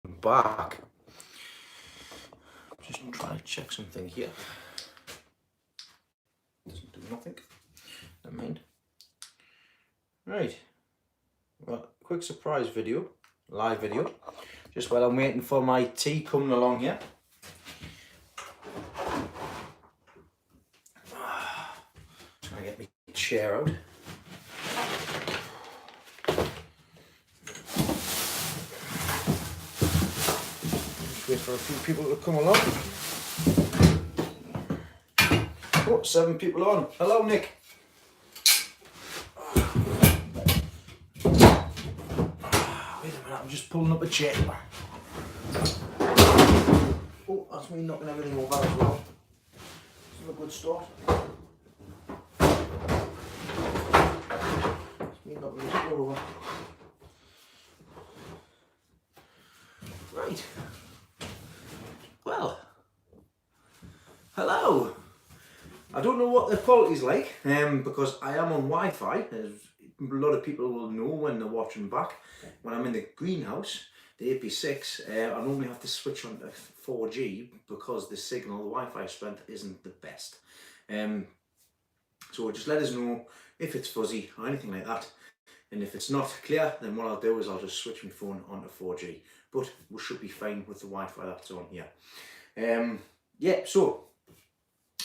Back. Just trying to check something here. Doesn't do nothing. Never mind. Right. Well, quick surprise video, live video. Just while I'm waiting for my tea coming along here. Trying to get my chair out. Wait for a few people to come along. Oh, 7 people on. Hello, Nick. Wait a minute, I'm just pulling up a chair. Oh, that's me knocking everything over as well. This is a good start. That's me knocking this all over. Right. Well, hello. I don't know what the quality's like, because I am on Wi-Fi. As a lot of people will know when they're watching back. When I'm in the greenhouse, the AP6, I normally have to switch on to 4G because the signal, the Wi-Fi strength isn't the best. So just let us know if it's fuzzy or anything like that. And if it's not clear, then what I'll do is I'll just switch my phone onto 4G. But we should be fine with the Wi-Fi that's on here. Yeah, so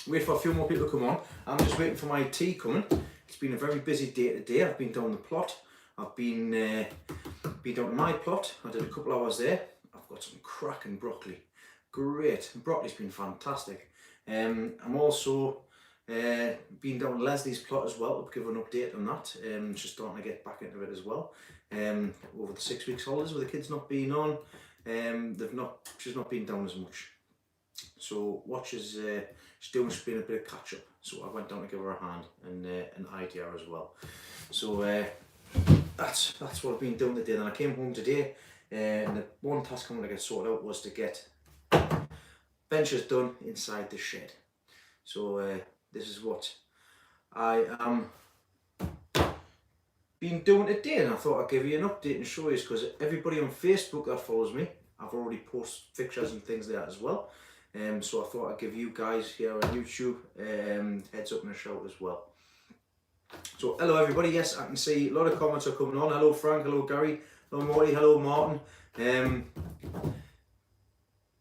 wait for a few more people to come on. I'm just waiting for my tea coming. It's been a very busy day today. I've been down the plot. I've been down to my plot. I did a couple hours there. I've got some cracking broccoli. Great. Broccoli's been fantastic. I'm also been down to Leslie's plot as well to give an update on that. Just starting to get back into it as well. Over the 6 weeks holidays with the kids not being on, she's not been down as much. So she's been a bit of catch up. So I went down to give her a hand and an idea as well. So that's what I've been doing today. Then I came home today, and the one task I'm going to get sorted out was to get benches done inside the shed. So this is what I am been doing today, and I thought I'd give you an update and show you, because everybody on Facebook that follows me, I've already posted pictures and things there as well. So I thought I'd give you guys here on YouTube heads up and a shout as well. So hello everybody. Yes, I can see a lot of comments are coming on. Hello Frank, hello Gary, hello Morty, hello Martin.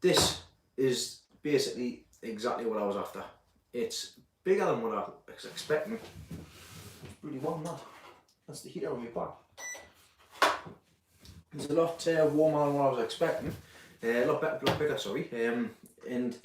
This is basically exactly what I was after. It's bigger than what I was expecting. It's pretty warm, that. That's the heater on my back. It's a lot warmer than what I was expecting. A lot bigger, sorry. And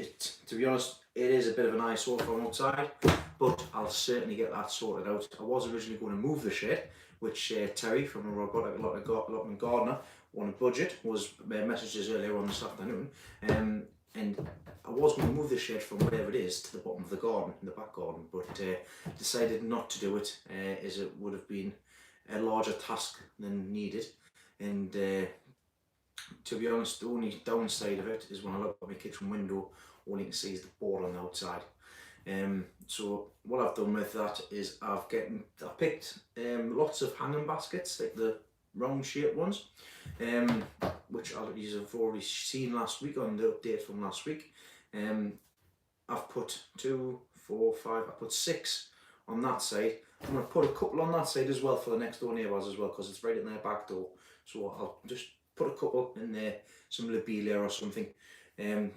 to be honest, it is a bit of an eyesore from outside, but I'll certainly get that sorted out. I was originally going to move the shed, which Terry from a Robotic Allotment Gardener on a budget was messages earlier on this afternoon. And I was going to move the shed from wherever it is to the bottom of the garden, in the back garden, but decided not to do it, as it would have been a larger task than needed. And to be honest, the only downside of it is when I look at my kitchen window, all you can see is the board on the outside. So what I've done with that is I picked lots of hanging baskets, like the round shaped ones, which I've already seen last week on the update from last week. I've put 2, 4, 5, I put 6 on that side. I'm going to put a couple on that side as well for the next door neighbours as well, because it's right in their back door. So I'll just put a couple in there, some lobelia or something,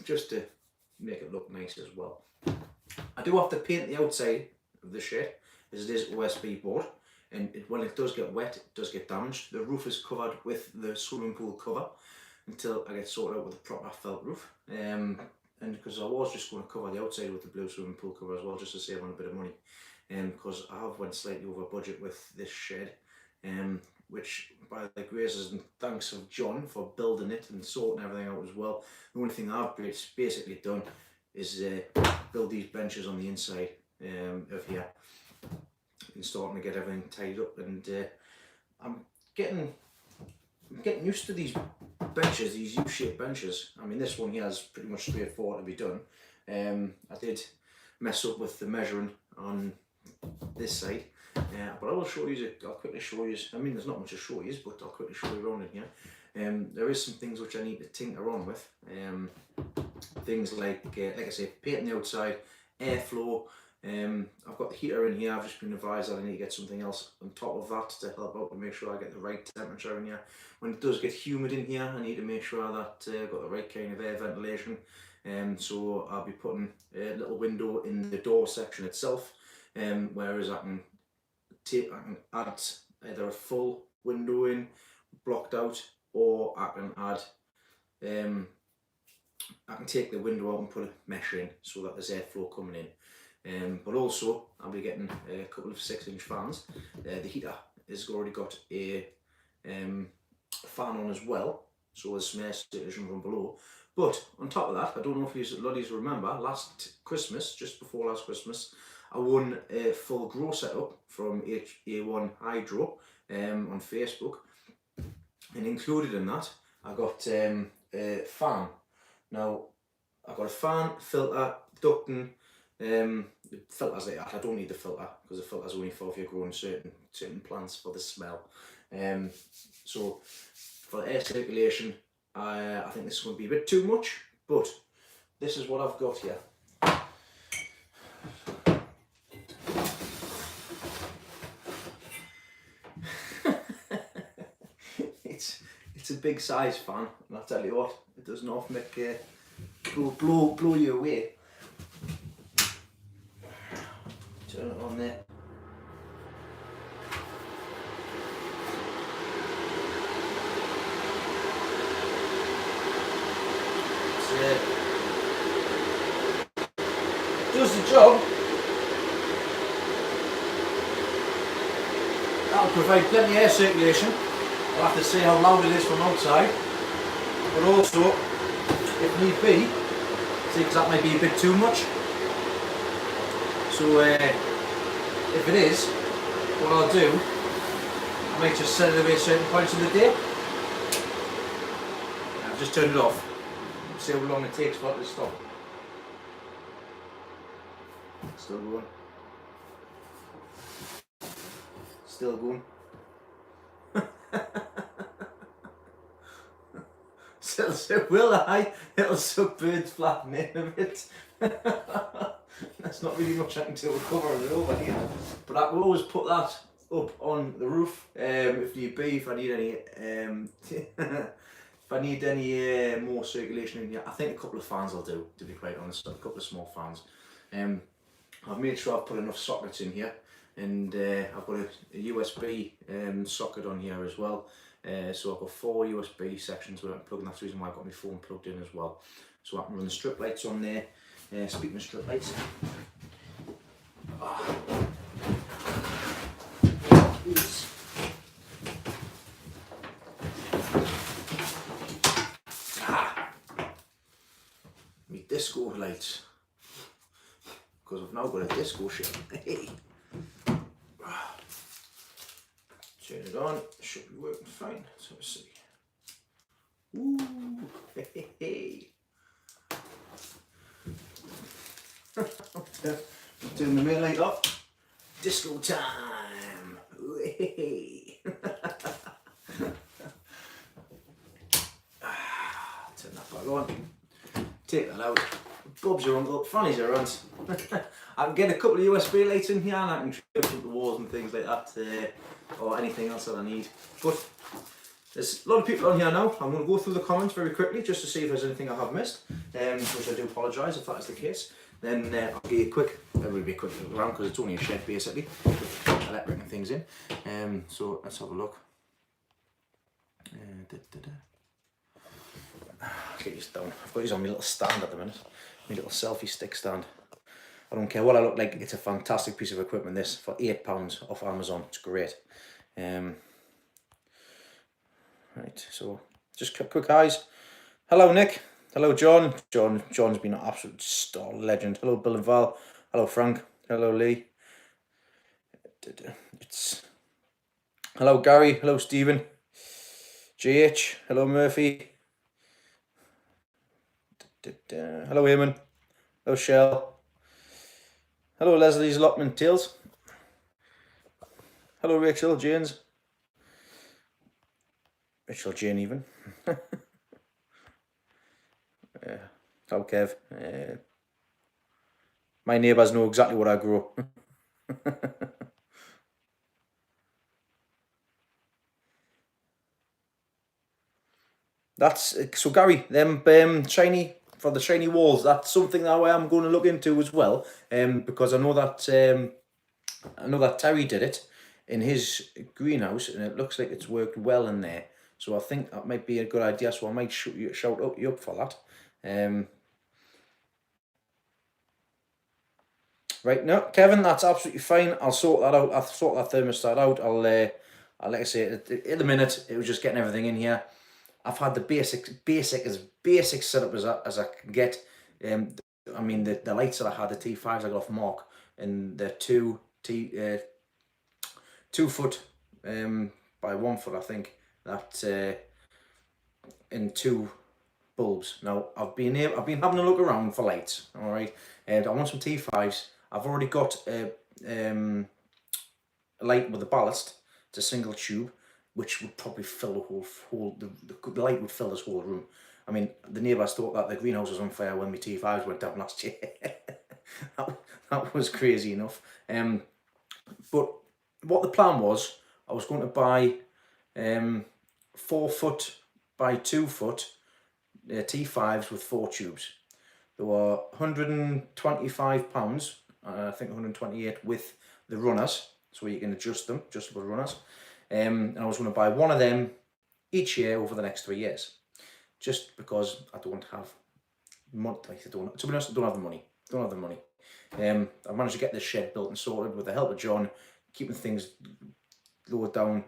just to make it look nice as well. I do have to paint the outside of the shed, as it is OSB board, and when it does get wet, it does get damaged. The roof is covered with the swimming pool cover until I get sorted out with a proper felt roof. And because I was just going to cover the outside with the blue swimming pool cover as well, just to save on a bit of money. Because I have went slightly over budget with this shed, which by the graces and thanks of John for building it and sorting everything out as well. The only thing I've basically done is build these benches on the inside of here, and starting to get everything tied up. And I'm getting used to these benches, these U-shaped benches. I mean, this one here is pretty much straightforward to be done. I did mess up with the measuring on this side, but I will show you. I'll quickly show you. I mean, there's not much to show you, but I'll quickly show you around in here. There is some things which I need to tinker on with. Things like I say, painting the outside, airflow. I've got the heater in here. I've just been advised that I need to get something else on top of that to help out and make sure I get the right temperature in here. When it does get humid in here, I need to make sure that I've got the right kind of air ventilation. So I'll be putting a little window in the door section itself, whereas I can add either a full window in, blocked out, or I can add I can take the window out and put a mesh in so that there's airflow coming in. But also I'll be getting a couple of 6-inch fans. The heater has already got a fan on as well, so there's some air circulation from below. But on top of that, I don't know if you ladies remember, last Christmas, just before last Christmas, I won a full grow setup from A1 Hydro on Facebook, and included in that I got a fan. Now I've got a fan, filter, ducting, the filters like that. I don't need the filter because the filter's only for if you're growing certain plants for the smell. So for the air circulation, I think this is going to be a bit too much, but this is what I've got here. It's a big size fan, and I'll tell you what, it does not make blow you away. Turn it on there. Does the job. That'll provide plenty of air circulation. I'll have to see how loud it is from outside, but also, if need be, see, because that might be a bit too much. So if it is, what I'll do, I might just set it away at certain points of the day. I've just turned it off. See how long it takes for it to stop. Still going. Still going. So will I? It'll suck birds flapping in a bit. That's not really much I can do to cover it over here. But I will always put that up on the roof if need be, if I need any if I need any more circulation in here. I think a couple of fans will do, to be quite honest, a couple of small fans. I've made sure I've put enough sockets in here, and I've got a USB socket on here as well. So I've got 4 USB sections where I'm plugging. That's the reason why I've got my phone plugged in as well. So I can run the strip lights on there. Speaking of strip lights, my disco lights, because I've now got a disco ship. Hey. Turn it on, should be working fine. So let's see. Ooh, hey, hey. Turn the main light off. Disco time. Ooh, hey. Turn that back on. Take that out. Bob's your uncle, Fanny's your aunt. I can get a couple of USB lights in here, and I can trip up the walls and things like that, or anything else that I need. But there's a lot of people on here now. I'm going to go through the comments very quickly just to see if there's anything I have missed, which I do apologise if that is the case. Then I'll give you a quick, it will be a quick look around because it's only a shed basically, with electric and things in. So let's have a look. Get these down. I've got these on my little stand at the minute, my little selfie stick stand. I don't care what I look like, it's a fantastic piece of equipment this, for £8 off Amazon, it's great. Right, so just quick highs. Hello Nick, hello John. John's been an absolute star legend. Hello Bill and Val, hello Frank, hello Lee. Hello Gary, hello Stephen. GH, hello Murphy. Hello Eamon, hello Shell. Hello Leslie's Allotment Tales. Hello Rachel, James. Rachel Jane even. How Kev. My neighbours know exactly what I grow. That's so Gary. Them shiny for the shiny walls. That's something that I am going to look into as well. Because I know that Terry did it in his greenhouse, and it looks like it's worked well in there. So I think that might be a good idea. So I might shout you up for that. Right, no, Kevin, that's absolutely fine. I'll sort that out. I'll sort that thermostat out. I'll like I say, at the minute, it was just getting everything in here. I've had the basic setup as I can get. I mean, the lights that I had, the T5s I got off Mark, and the 2 foot by 1 foot, I think, that in 2 bulbs. Now I've been having a look around for lights. All right, and I want some T5s. I've already got a light with a ballast. It's a single tube, which would probably fill the whole the light would fill this whole room. I mean, the neighbours thought that the greenhouse was on fire when my T5s went down last year. that was crazy enough. But what the plan was, I was going to buy 4 foot by 2 foot T5s with 4 tubes. They were £125, I think 128 with the runners, so you can adjust them, adjustable runners. And I was going to buy one of them each year over the next 3 years, just because I don't have money. To be honest, I don't have the money. I managed to get this shed built and sorted with the help of John, keeping things lowered down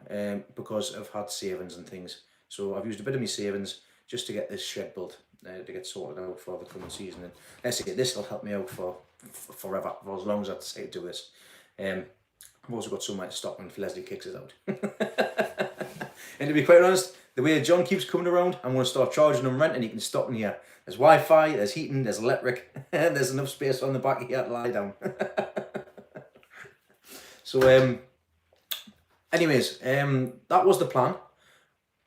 because I've had savings and things. So I've used a bit of my savings just to get this shed built, to get sorted out for the coming season. And let's say this will help me out for forever, for as long as I decide to do this. I've also got somewhere to stop when Leslie kicks us out. And to be quite honest, the way John keeps coming around, I'm going to start charging him rent, and he can stop in here. There's Wi-Fi, there's heating, there's electric, there's enough space on the back here to lie down. So, anyways, that was the plan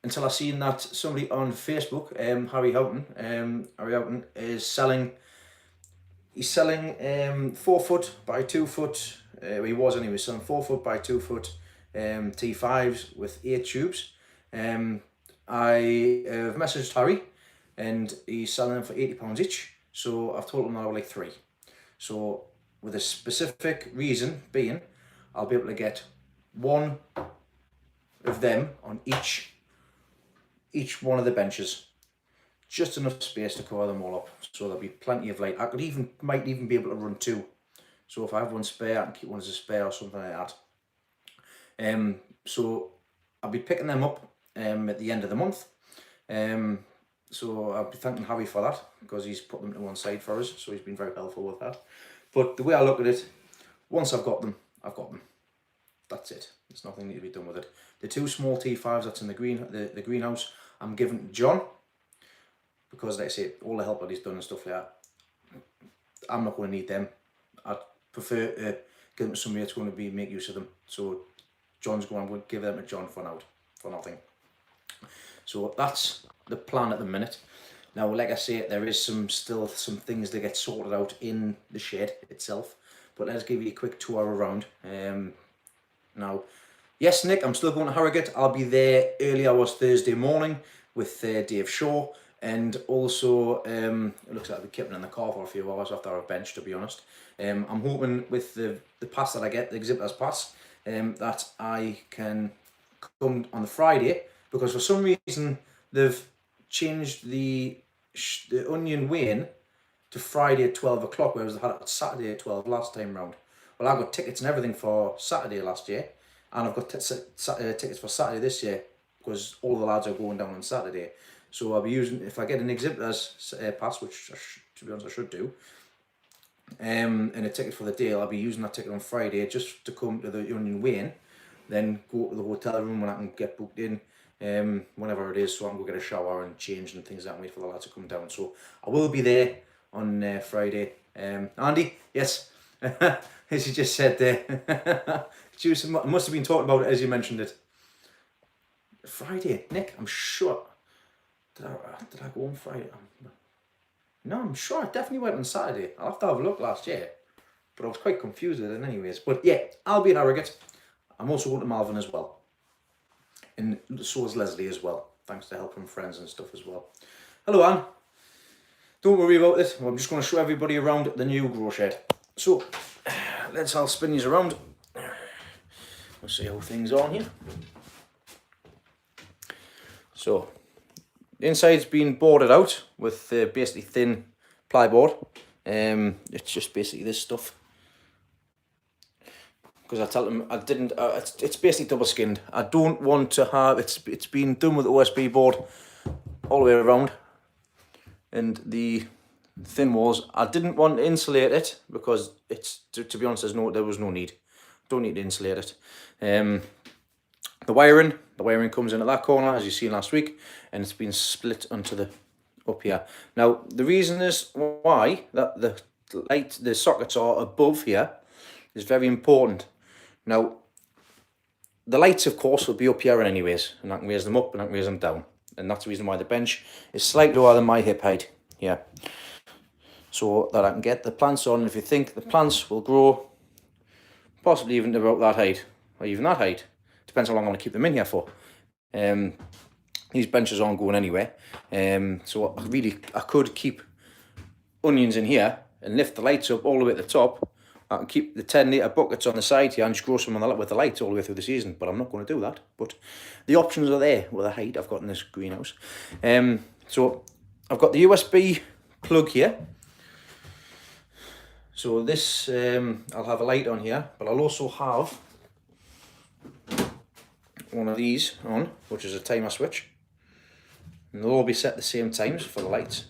until I seen that somebody on Facebook, Harry Houghton is selling. He's selling 4 foot by 2 foot. He was anyway selling 4 foot by 2 foot T5s with 8 tubes. I have messaged Harry, and he's selling them for £80 each. So I've told him that I would like 3. So with a specific reason being, I'll be able to get 1 of them on each one of the benches. Just enough space to cover them all up, so there'll be plenty of light. I might even be able to run 2. So if I have one spare, I can keep one as a spare or something like that. So I'll be picking them up at the end of the month. So I'll be thanking Harry for that, because he's put them to one side for us. So he's been very helpful with that. But the way I look at it, once I've got them, I've got them. That's it. There's nothing need to be done with it. The 2 small T5s that's in the greenhouse, I'm giving to John, because like I say, all the help that he's done and stuff like that, I'm not going to need them. I'd prefer to give them to somebody that's going to make use of them. So I'm going to give them to John for now, for nothing. So that's the plan at the minute. Now, like I say, there is still some things that get sorted out in the shed itself. But let's give you a quick tour around. Now, yes, Nick, I'm still going to Harrogate. I'll be there early hours Thursday morning with Dave Shaw. And also, it looks like I'll be keeping in the car for a few hours after I've benched, to be honest. I'm hoping with the pass that I get, the exhibitor's pass, that I can come on the Friday, because for some reason they've changed the onion weighing to Friday at 12 o'clock, whereas they had it Saturday at 12 last time round. Well, I got tickets and everything for Saturday last year, and I've got tickets for Saturday this year, because all the lads are going down on Saturday. So I'll be using, if I get an exhibitor's pass, which to be honest I should do, and a ticket for the day, I'll be using that ticket on Friday just to come to the onion weighing, then go to the hotel room when I can get booked in, whenever it is, so I can go get a shower and change and things like that, and wait for the lads to come down. So I will be there on Friday. Andy, yes, as you just said there, it must have been talking about it as you mentioned it. Friday, Nick, I'm sure. Did I go on Friday? No, I'm sure I definitely went on Saturday. I'll have to have a look last year. But I was quite confused with it anyways. But yeah, I'll be in Harrogate. I'm also going to Malvern as well. And so is Leslie as well. Thanks to help from friends and stuff as well. Hello, Anne. Don't worry about it. I'm just going to show everybody around the new grow shed. So, I'll spin these around. We'll see how things are on here. So, the inside's been boarded out with basically thin plyboard. It's just basically this stuff. Because I tell them I didn't. It's basically double skinned. I don't want to have it's been done with OSB board all the way around, and the thin walls. I didn't want to insulate it because it's to be honest, there was no need. Don't need to insulate it. The wiring comes in at that corner as you seen last week, and it's been split onto the up here. Now the reason is why that the sockets are above here is very important. Now, the lights, of course, will be up here anyways, and I can raise them up and I can raise them down. And that's the reason why the bench is slightly lower than my hip height here. So that I can get the plants on. If you think the plants will grow, possibly even about that height, or even that height. Depends how long I want to keep them in here for. These benches aren't going anywhere. So I could keep onions in here and lift the lights up all the way at the top. I can keep the 10 litre buckets on the side here and just grow some with the lights all the way through the season, but I'm not going to do that. But the options are there with the height I've got in this greenhouse. So I've got the USB plug here. So this, I'll have a light on here, but I'll also have one of these on, which is a timer switch. And they'll all be set at the same times for the lights.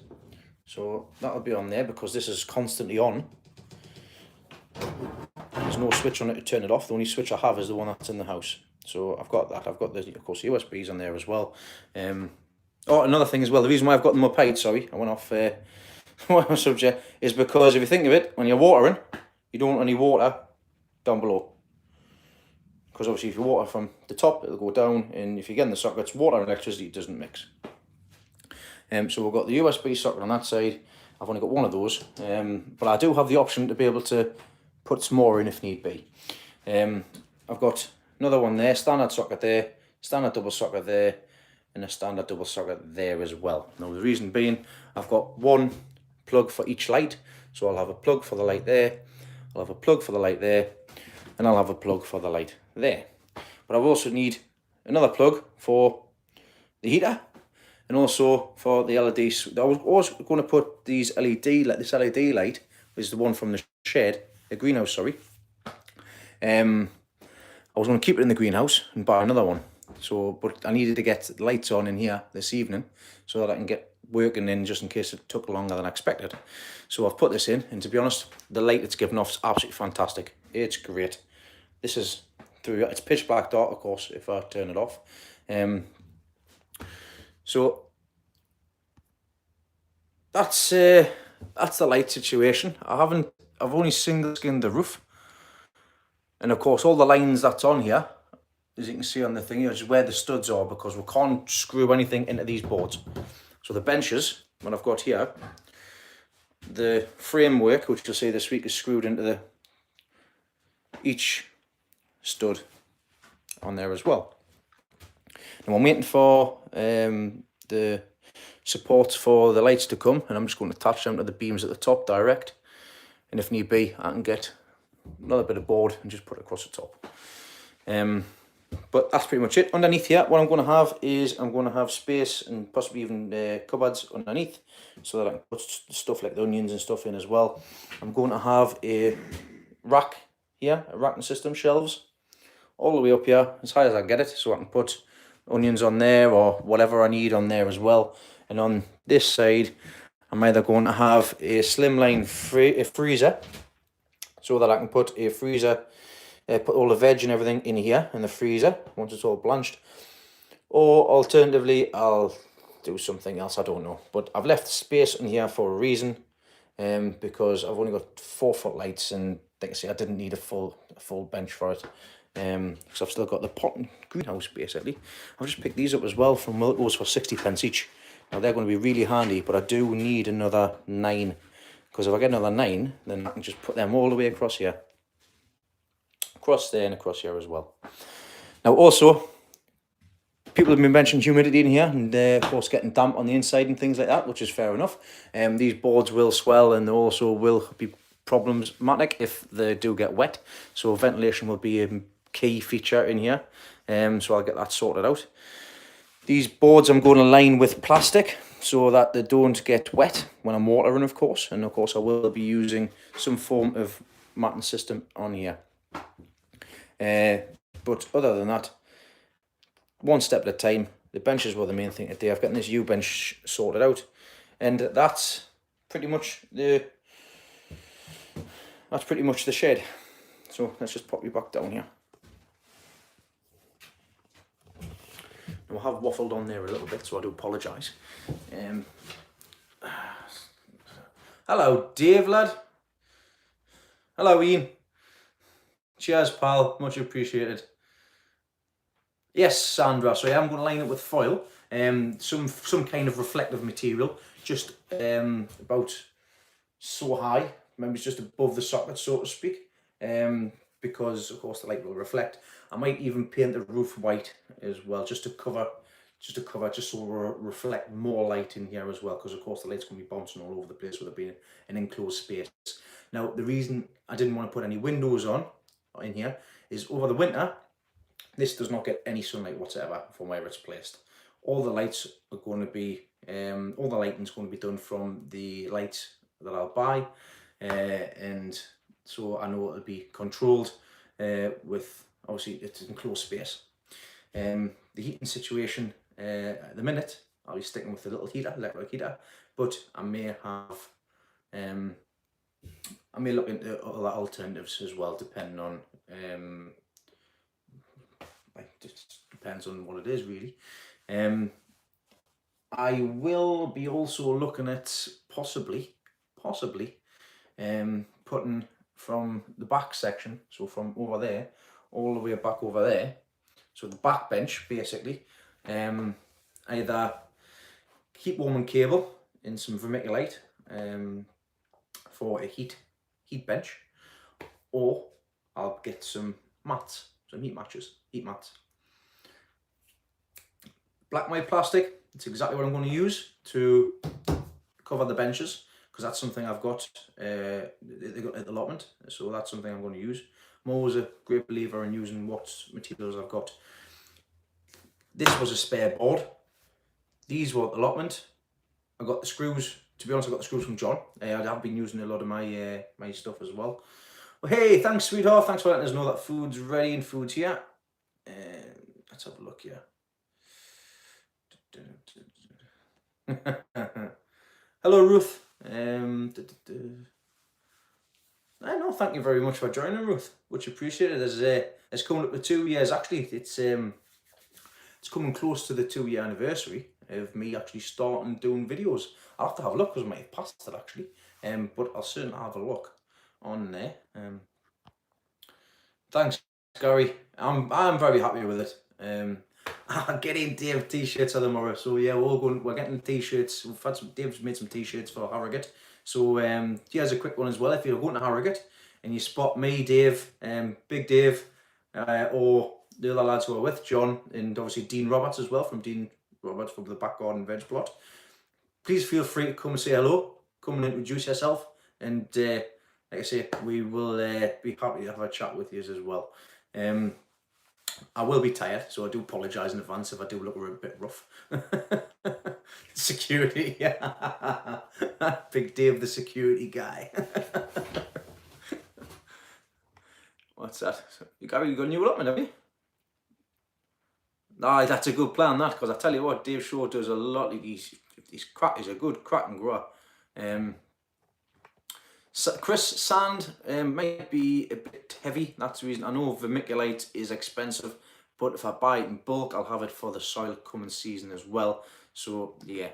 So that'll be on there because this is constantly on. There's no switch on it to turn it off. The only switch I have is the one that's in the house. So I've got that. I've got the, of course, USBs on there as well. Oh, another thing as well. The reason why I've got them up height, sorry, I went off my subject, is because if you think of it, when you're watering, you don't want any water down below. Because obviously if you water from the top, it'll go down, and if you get in the sockets, water and electricity doesn't mix. So we've got the USB socket on that side. I've only got one of those, but I do have the option to be able to put some more in if need be. I've got another one there, standard socket there, standard double socket there, and a standard double socket there as well. Now the reason being, I've got one plug for each light, so I'll have a plug for the light there, I'll have a plug for the light there, and I'll have a plug for the light there. But I also need another plug for the heater, and also for the LEDs. I was also going to put these this LED light, which is the one from the shed, the greenhouse, sorry. I was going to keep it in the greenhouse and buy another one. So, but I needed to get the lights on in here this evening so that I can get working in just in case it took longer than I expected. So I've put this in, and to be honest, the light it's given off is absolutely fantastic. It's great. This is through, it's pitch black dark, of course, if I turn it off. So that's the light situation. I've only single skinned the roof, and of course all the lines that's on here, as you can see on the thing here, is where the studs are, because we can't screw anything into these boards. So the benches, what I've got here, the framework, which you'll see this week, is screwed into each stud on there as well. Now I'm waiting for the supports for the lights to come, and I'm just going to attach them to the beams at the top direct, and if need be I can get another bit of board and just put it across the top. But that's pretty much it. Underneath here, what I'm going to have is I'm going to have space and possibly even cupboards underneath, so that I can put stuff like the onions and stuff in as well. I'm going to have a rack here, a racking system, shelves all the way up here as high as I get it, so I can put onions on there or whatever I need on there as well. And on this side, I'm either going to have a slimline freezer, so that I can put a freezer, put all the veg and everything in here in the freezer once it's all blanched, or alternatively I'll do something else, I don't know. But I've left space in here for a reason, because I've only got 4 foot lights, and like I say, I didn't need a full bench for it. because I've still got the pot and greenhouse basically. I've just picked these up as well from Wilco's for 60p each. Now they're going to be really handy, but I do need another 9, because if I get another 9, then I can just put them all the way across here, across there and across here as well. Now also, people have been mentioning humidity in here, and of course getting damp on the inside and things like that, which is fair enough. These boards will swell, and they also will be problematic if they do get wet. So ventilation will be a key feature in here. So I'll get that sorted out. These boards I'm going to line with plastic so that they don't get wet when I'm watering, of course. And of course I will be using some form of matting system on here. But other than that, one step at a time. The benches were the main thing today. I've gotten this U-bench sorted out, and that's pretty much the shed. So let's just pop you back down here. Now, I have waffled on there a little bit, so I do apologise. Hello, Dave, lad. Hello, Ian. Cheers, pal. Much appreciated. Yes, Sandra. So I am going to line it with foil, some kind of reflective material, just about so high, maybe just above the socket, so to speak, because of course the light will reflect. I might even paint the roof white as well, just so it will reflect more light in here as well, because of course the light's going to be bouncing all over the place with it being an enclosed space. Now the reason I didn't want to put any windows on in here is over the winter, this does not get any sunlight whatsoever from where it's placed. All the lights are going to be, all the lighting is going to be done from the lights that I'll buy, and so I know it'll be controlled with, obviously it's an enclosed space. The heating situation, at the minute, I'll be sticking with the little heater, electric heater, but I may look into other alternatives as well, depending on it depends on what it is really. I will be also looking at possibly putting from the back section, so from over there all the way back over there, so the back bench basically, either keep warming cable in some vermiculite for a heat bench, or I'll get some mats, some heat mats. Black white plastic, it's exactly what I'm going to use to cover the benches, because that's something I've got at the allotment, so that's something I'm going to use. I'm always a great believer in using what materials I've got. This was a spare board. These were allotment. I got the screws, to be honest I got the screws from John. I have been using a lot of my my stuff as well. Well, hey, thanks sweetheart, thanks for letting us know that food's ready and food's here. Let's have a look here. Hello Ruth. I know, thank you very much for joining, Ruth, much appreciated. It's coming up to 2 years, actually. It's coming close to the 2-year anniversary of me actually starting doing videos. I'll have to have a look, because I might have passed it actually, but I'll certainly have a look on there. Thanks Gary, I'm very happy with it. I'm getting Dave t-shirts of tomorrow, so yeah, we're getting t-shirts. Dave's made some t-shirts for Harrogate, so here's a quick one as well. If you're going to Harrogate and you spot me, Dave, Big Dave, or the other lads who are with, John, and obviously Dean Roberts as well, from Dean Roberts from the Back Garden Veg Plot, please feel free to come and say hello, come and introduce yourself, and like I say, we will be happy to have a chat with you as well. I will be tired, so I do apologise in advance if I do look a bit rough. Security, yeah. Big Dave, the security guy. What's that? You got a new allotment, have you? No, that's a good plan, that, because I tell you what, Dave Shaw does a lot. He's a good cracking grower. Chris, sand might be a bit heavy. That's the reason. I know vermiculite is expensive, but if I buy it in bulk, I'll have it for the soil coming season as well. So yeah,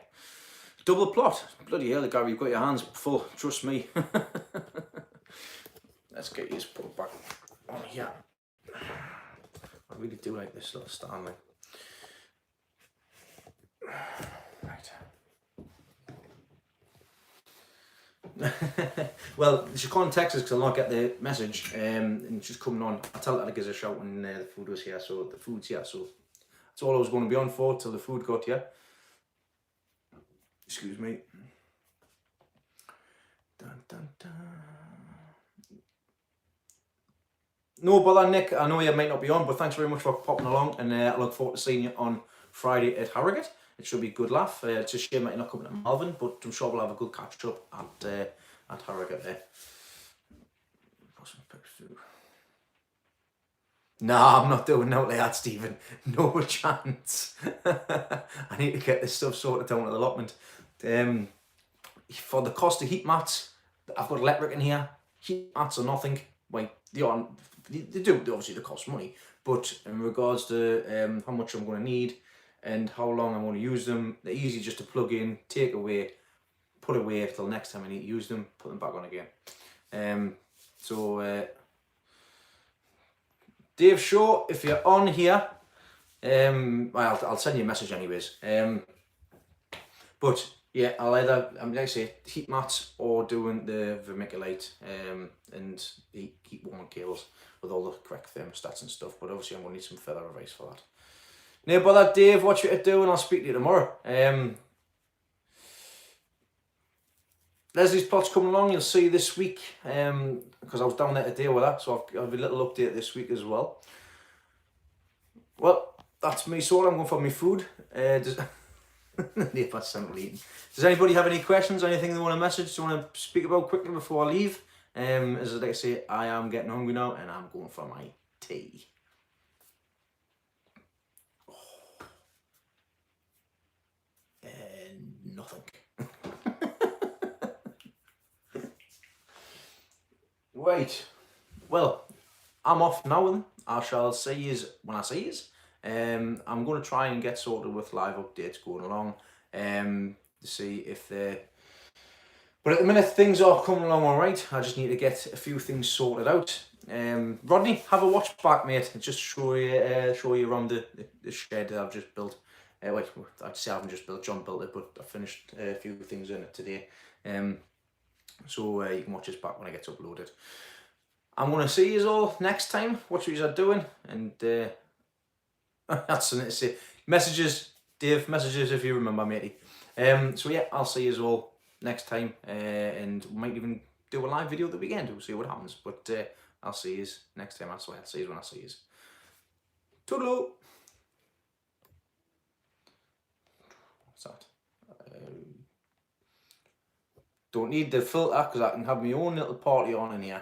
double plot. Bloody hell, Gary, you've got your hands full. Trust me. Let's get you put back on here. I really do like this little stand like. Right. Well, she can't text us because I'll not get the message, and she's coming on. I tell her to give us a shout when the food was here, so the food's here, so that's all I was going to be on for till the food got here. Excuse me. Dun, dun, dun. No bother, Nick. I know you might not be on, but thanks very much for popping along, and I look forward to seeing you on Friday at Harrogate. It should be a good laugh. It's a shame that you're not coming to Malvern, but I'm sure we'll have a good catch up at Harrogate there. Nah, I'm not doing no like that, Stephen. No chance. I need to get this stuff sorted down at the allotment. For the cost of heat mats, I've got electric in here. Heat mats are nothing. Like, they do obviously they cost money, but in regards to how much I'm going to need and how long I'm going to use them, they're easy just to plug in, take away, put away till next time I need to use them, put them back on again. Dave Shaw, if you're on here, I'll send you a message anyways. But yeah, I'll either, like I say, heat mats or doing the vermiculite and heat warming cables with all the correct thermostats and stuff. But obviously I'm going to need some further advice for that. No bother, Dave, what you to do, and I'll speak to you tomorrow. Leslie's plot's coming along, you'll see this week, because I was down there today with her, so I'll have a little update this week as well. Well, that's me sorted. I'm going for my food. Does anybody have any questions, anything they want to message, they want to speak about quickly before I leave? As like I say, I am getting hungry now, and I'm going for my tea. Nothing. Right, well, I'm off now then. I shall see you when I see you. I'm going to try and get sorted with live updates going along to see if they're... But at the minute things are coming along alright. I just need to get a few things sorted out. Rodney, have a watch back, mate. Just show you around the shed that I've just built. Wait, I'd say I haven't just built, John built it, but I finished a few things in it today. So you can watch this back when it gets uploaded. I'm going to see you all next time, what you are doing, and that's something to say. Messages, Dave, messages if you remember, matey. So yeah, I'll see you all next time, and we might even do a live video at the weekend. We'll see what happens, but I'll see you next time. I'll see you when I see you. Toodaloo! What's that? Don't need the filter because I can have my own little party on in here.